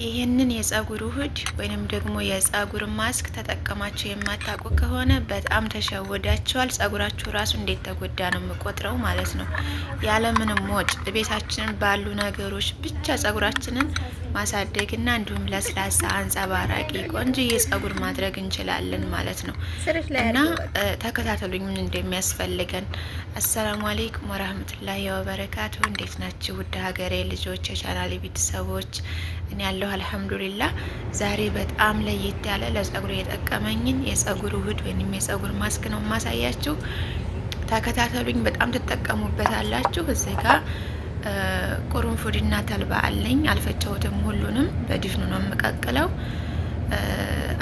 ይህንን የጸጉር ውህድ ወይንም ደግሞ የጸጉር ማስክ ተጠቀማችሁ የማታውቁ ከሆነ በጣም ተሸውዳችኋል። ጸጉራችሁ ራሱ እንዴት ተጎዳ ነው የምቆጥረው ማለት ነው። ያለምንም ወጭ ቤታችን ባሉ ነገሮች ብቻ ጸጉራችንን ማሳደግና እንዲሁም ለስላሳ አንጸባራቂ ቆንጆዬ ጸጉር ማድረግ እንችላለን ማለት ነው። እና ተከታተሉኝ ምን እንደሚያስፈልገን። አሰላሙ አለይኩም ወራህመቱላሂ ወበረካቱ። እንዴት ናችሁ ውድ ሀገሬ ልጆች፣ የቻናሌ ቤተሰቦች? እኔ ያለሁ አልሐምዱሊላህ። ዛሬ በጣም ለየት ያለ ለጸጉር የጠቀመኝን የጸጉር ውህድ ወይም የጸጉር ማስክ ነው ማሳያችሁ። ተከታተሉኝ፣ በጣም ትጠቀሙበታላችሁ። እዚህ ጋር ቁርንፉድና ተልባ አለኝ። አልፈጨሁትም፣ ሁሉንም በድፍኑ ነው የምቀቅለው።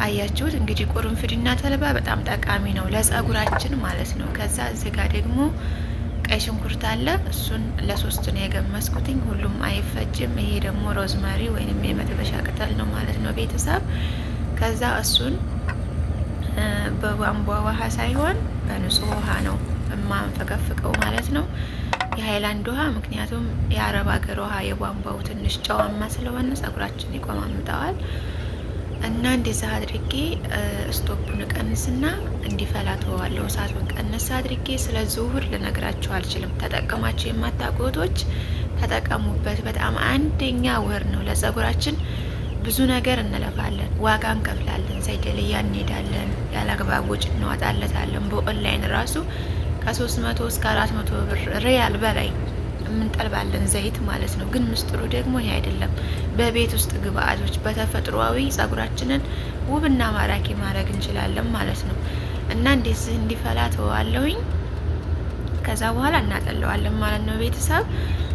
አያችሁት እንግዲህ ቁርንፉድና ተልባ በጣም ጠቃሚ ነው ለጸጉራችን ማለት ነው። ከዛ እዚህ ጋር ደግሞ ቀይ ሽንኩርት አለ። እሱን ለሶስት ነው የገመስኩትኝ። ሁሉም አይፈጭም። ይሄ ደግሞ ሮዝመሪ ወይንም የመጥበሻ ቅጠል ነው ማለት ነው ቤተሰብ። ከዛ እሱን በቧንቧ ውሃ ሳይሆን በንጹህ ውሃ ነው የማንፈቀፍቀው ማለት ነው፣ የሃይላንድ ውሃ። ምክንያቱም የአረብ ሀገር ውሃ የቧንቧው ትንሽ ጨዋማ ስለሆነ ጸጉራችን ይቆማምጠዋል። እና እንደዛ አድርጌ ስቶፑን ቀንስና እንዲፈላ ተዋለሁ። እሳቱን ቀንስ አድርጌ። ስለዚህ ውህድ ልነግራችሁ አልችልም። ተጠቀማችሁ የማታውቁቶች ተጠቀሙበት። በጣም አንደኛ ውህድ ነው ለጸጉራችን። ብዙ ነገር እንለፋለን፣ ዋጋ እንከፍላለን፣ ሳይደልያ እንሄዳለን፣ ያለአግባብ ወጪ እናወጣለታለን። በኦንላይን ራሱ ከ300 እስከ 400 ብር ሪያል በላይ የምንጠልባለን ዘይት ማለት ነው። ግን ምስጢሩ ደግሞ ይሄ አይደለም። በቤት ውስጥ ግብአቶች በተፈጥሯዊ ጸጉራችንን ውብና ማራኪ ማድረግ እንችላለን ማለት ነው። እና እንደዚህ እንዲፈላ ተዋለሁኝ። ከዛ በኋላ እናጠለዋለን ማለት ነው ቤተሰብ።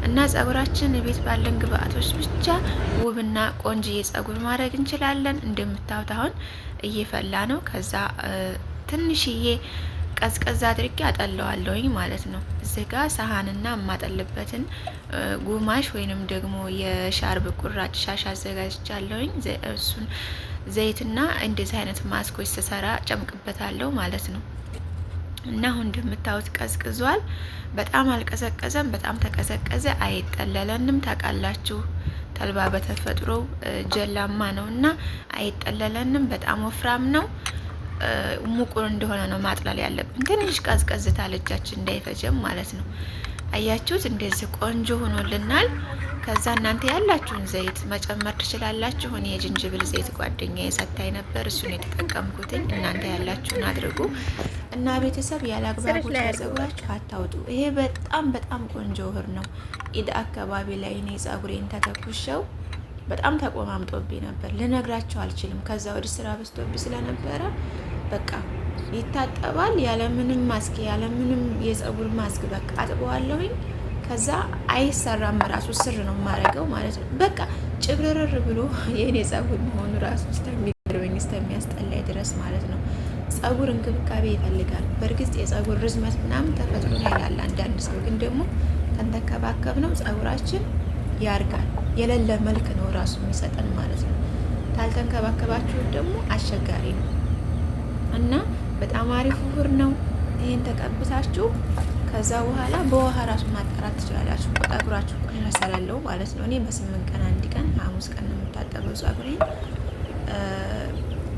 እና ጸጉራችን ቤት ባለን ግብአቶች ብቻ ውብና ቆንጆዬ ጸጉር ማድረግ እንችላለን። እንደምታዩት አሁን እየፈላ ነው። ከዛ ትንሽዬ ቀዝቀዝ አድርጌ አጠለዋለሁኝ ማለት ነው። እዚህ ጋር ሳህንና የማጠልበትን ጉማሽ ወይንም ደግሞ የሻርብ ቁራጭ ሻሽ አዘጋጅቻለሁኝ። እሱን ዘይትና እንደዚህ አይነት ማስኮች ስሰራ ጨምቅበታለሁ ማለት ነው። እና አሁን እንደምታዩት ቀዝቅዟል። በጣም አልቀዘቀዘም፣ በጣም ተቀዘቀዘ አይጠለለንም። ታውቃላችሁ ተልባ በተፈጥሮ ጀላማ ነው እና አይጠለለንም። በጣም ወፍራም ነው። ሙቁን እንደሆነ ነው ማጥላል ያለብን። ትንሽ ቀዝቀዝ ታለጃችን እንዳይፈጀም ማለት ነው። አያችሁት እንደዚህ ቆንጆ ሆኖልናል። ከዛ እናንተ ያላችሁን ዘይት መጨመር ትችላላችሁ። እኔ የጅንጅብል ዘይት ጓደኛዬ ሰታኝ ነበር፣ እሱን የተጠቀምኩትኝ። እናንተ ያላችሁን አድርጉ እና ቤተሰብ ያላግባቡ ጸጉራችሁ አታውጡ። ይሄ በጣም በጣም ቆንጆ ውህድ ነው። ኢድ አካባቢ ላይ እኔ ጸጉሬን ተተኩሸው በጣም ተቆማምጦብኝ ነበር፣ ልነግራችሁ አልችልም። ከዛ ወደ ስራ በዝቶብኝ ስለነበረ በቃ ይታጠባል ያለምንም ማስክ ያለምንም የጸጉር ማስክ በቃ አጥበዋለሁኝ። ከዛ አይሰራም፣ ራሱ ስር ነው የማረገው ማለት ነው። በቃ ጭብርርር ብሎ የኔ ጸጉር መሆኑ ራሱ እስከሚገርመኝ እስከሚያስጠላኝ ድረስ ማለት ነው። ጸጉር እንክብካቤ ይፈልጋል። በእርግጥ የጸጉር ርዝመት ምናምን ተፈጥሮ ነው ይላል አንዳንድ ሰው፣ ግን ደግሞ ተንከባከብ ነው ጸጉራችን ያርጋል። የሌለ መልክ ነው ራሱ የሚሰጠን ማለት ነው። ታልተንከባከባችሁት ደግሞ አስቸጋሪ ነው እና በጣም አሪፍ ውህድ ነው። ይሄን ተቀብታችሁ ከዛ በኋላ በውሃ ራሱ ማጣራት ትችላላችሁ። ጸጉራችሁ ቆሻሻ ስላለው ማለት ነው። እኔ በ8 ቀን አንድ ቀን ሐሙስ ቀን ነው የምታጠበው ጸጉሬን።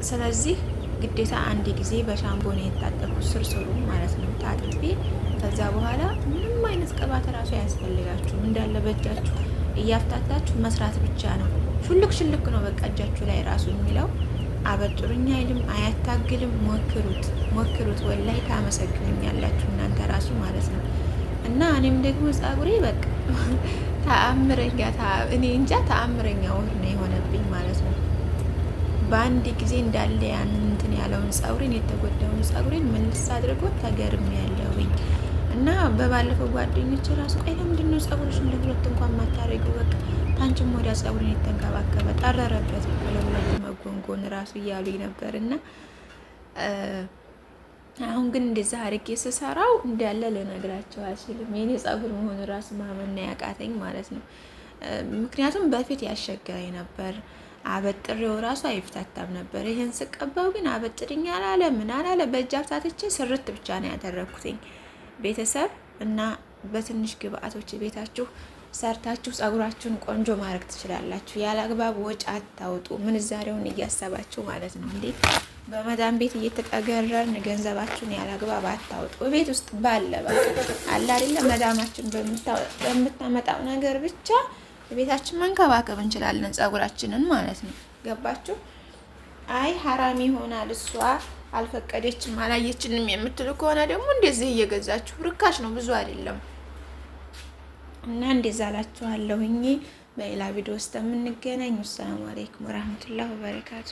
ስለዚህ ግዴታ አንድ ጊዜ በሻምፖ ነው የታጠብኩት ስርስሩ ማለት ነው ታጥቤ። ከዛ በኋላ ምንም አይነት ቅባት ራሱ አያስፈልጋችሁም። እንዳለ በእጃችሁ እያፍታታችሁ መስራት ብቻ ነው። ሹልክ ሽልክ ነው በቃ እጃችሁ ላይ ራሱ የሚለው። አበጥሩኝ አይልም፣ አያታግልም። ሞክሩት ወላይ ታመሰግኑኛላችሁ እናንተ ራሱ ማለት ነው። እና እኔም ደግሞ ጸጉሬ በቃ ተአምረኛ እኔ እንጃ ተአምረኛ ውህድ ነው የሆነብኝ ማለት ነው። በአንድ ጊዜ እንዳለ ያንን እንትን ያለውን ጸጉሬን የተጎዳውን ጸጉሬን መልስ አድርጎ ተገርም ያለውኝ። እና በባለፈው ጓደኞች ራሱ ቆይ ለምንድን ነው ጸጉርሽ እንደ ሁለት እንኳን ማታረጊው? በቃ ታንቺም ወዲያ ጸጉርን የተንከባከበ ጠረረበት ለሁለት መጎንጎን ራሱ እያሉኝ ነበር። እና አሁን ግን እንደዛ አርጌ ስሰራው እንዳለ ልነግራቸው አልችልም። የኔ ጸጉር መሆኑ ራሱ ማመን ያቃተኝ ማለት ነው። ምክንያቱም በፊት ያስቸገረኝ ነበር። አበጥሬው ራሱ አይፍታታም ነበር። ይሄን ስቀባው ግን አበጥርኝ አላለ ምን አላለ። በእጅ አፍታትቼ ስርት ብቻ ነው ያደረኩትኝ ቤተሰብ። እና በትንሽ ግብአቶች ቤታችሁ ሰርታችሁ ጸጉራችሁን ቆንጆ ማድረግ ትችላላችሁ። ያለ አግባብ ወጪ አታውጡ። ምንዛሬውን እያሰባችሁ ማለት ነው እንዴ። በመዳም ቤት እየተጠገረርን ገንዘባችሁን ያለ አግባብ አታውጡ። ቤት ውስጥ ባለ አለ አይደለ መዳማችን በምታመጣው ነገር ብቻ ቤታችን መንከባከብ እንችላለን ጸጉራችንን ማለት ነው። ገባችሁ? አይ ሐራም ይሆናል እሷ አልፈቀደችም አላየችንም የምትሉ ከሆነ ደግሞ እንደዚህ እየገዛችሁ ርካሽ ነው፣ ብዙ አይደለም። እና እንደዛ አላችኋለሁኝ። በሌላ ቪዲዮ ውስጥ የምንገናኝ። ሰላም አለይኩም ወራህመቱላሂ ወበረካቱ።